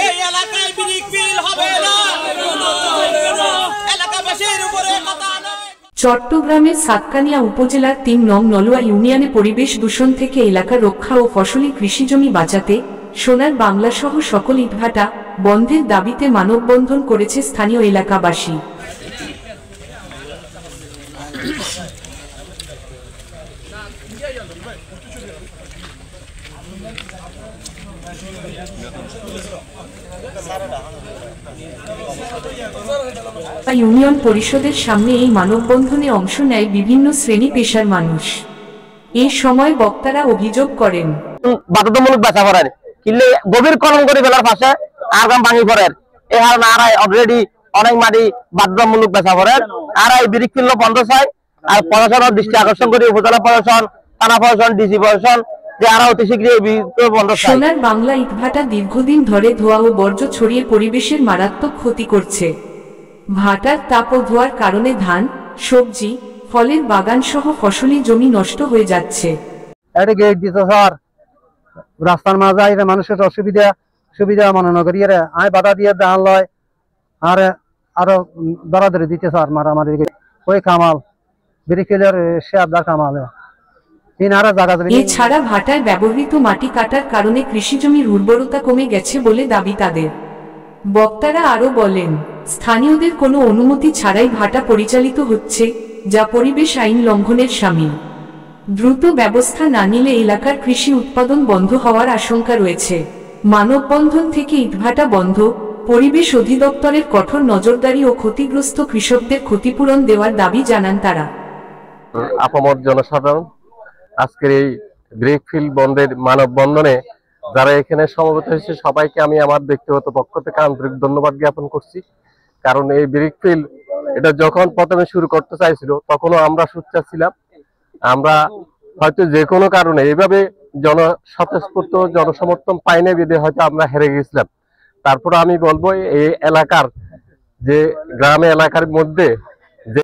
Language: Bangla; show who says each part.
Speaker 1: এই এলাকায় ব্রিক ফিল হবে না, এলাকাবাসীর উপরে কথা নয়।
Speaker 2: চট্টগ্রামের সাতকানিয়া উপজেলার ৩ নং নলুয়া ইউনিয়নে পরিবেশ দূষণ থেকে এলাকা রক্ষা ও ফসলি কৃষিজমি বাঁচাতে সোনার বাংলা সহ সকল ইটভাটা বন্ধের দাবিতে মানববন্ধন করেছে স্থানীয় এলাকাবাসী। ইউনিয়ন পরিষদের সামনে এই মানববন্ধনে অংশ নেয় বিভিন্ন শ্রেণী পেশার মানুষ। এই সময় বক্তারা অভিযোগ করেন,
Speaker 3: বাধ্যতামূলক বেচা পড়েন কিনলে গভীর কলম করে ফেলার পাশে আগাম ভাঙি পড়েন। এ কারণে আর অলরেডি অনেক মাটি বাধ্যতামূলক বেচা পড়েন। আর এই ব্রিক ফিল্ড বন্ধ চাই। আর প্রশাসনের দৃষ্টি আকর্ষণ করে উপজেলা প্রশাসন, থানা প্রশাসন, ডিসি প্রশাসন যে আরো অতি শীঘ্রই বন্ধ চাই।
Speaker 2: সোনার বাংলা ইটভাটা দীর্ঘদিন ধরে ধোঁয়া ও বর্জ্য ছড়িয়ে পরিবেশের মারাত্মক ক্ষতি করছে। ভাটার তাপ ও ধোঁয়ার কারণে ধান, সবজি, ফলের বাগান সহ ফসলি জমি নষ্ট হয়ে যাচ্ছে।
Speaker 3: এটা গেট দিতে স্যার, রাস্তার মাঝে আইলে মানুষের সুবিধা মনে নগরী আয় বাধা দিয়ে ধান লয় আর আরো দরাদরি দিতে স্যার মারামারি ওই কামাল ব্রিকেলের সে আবদার কামাল।
Speaker 2: এছাড়া ভাটায় ব্যবহৃত মাটি কাটার কারণে কৃষিজমির উর্বরতা কমে গেছে বলে দাবি তাদের। বক্তারা আরো বলেন, স্থানীয়দের কোনো অনুমতি ছাড়াই ভাটা পরিচালিত হচ্ছে, যা পরিবেশ আইন লঙ্ঘনের শামিল। দ্রুত ব্যবস্থা না নিলে এলাকার কৃষি উৎপাদন বন্ধ হওয়ার আশঙ্কা রয়েছে। মানববন্ধন থেকে ইটভাটা বন্ধ, পরিবেশ অধিদপ্তরের কঠোর নজরদারি ও ক্ষতিগ্রস্ত কৃষকদের ক্ষতিপূরণ দেওয়ার দাবি জানান তারা।
Speaker 4: আপামর জনসাধারণ, আজকের এই ব্রিক ফিল্ড বন্ধের মানববন্ধনে যারা এখানে সমবেত হয়েছে সবাইকে আমি আমার ব্যক্তিগত পক্ষ থেকে আন্তরিক ধন্যবাদ জ্ঞাপন করছি। কারণ এই ব্রিক ফিল্ড এটা যখন প্রথমে শুরু করতে চাইছিল তখনও আমরা সোচ্চার ছিলাম। আমরা হয়তো যে কোনো কারণে এইভাবে জনস্বতঃস্ফূর্ত জনসমর্থন পাইনি বিধে হয়তো আমরা হেরে গেছিলাম। তারপর আমি বলবো এই এলাকার যে গ্রামে এলাকার মধ্যে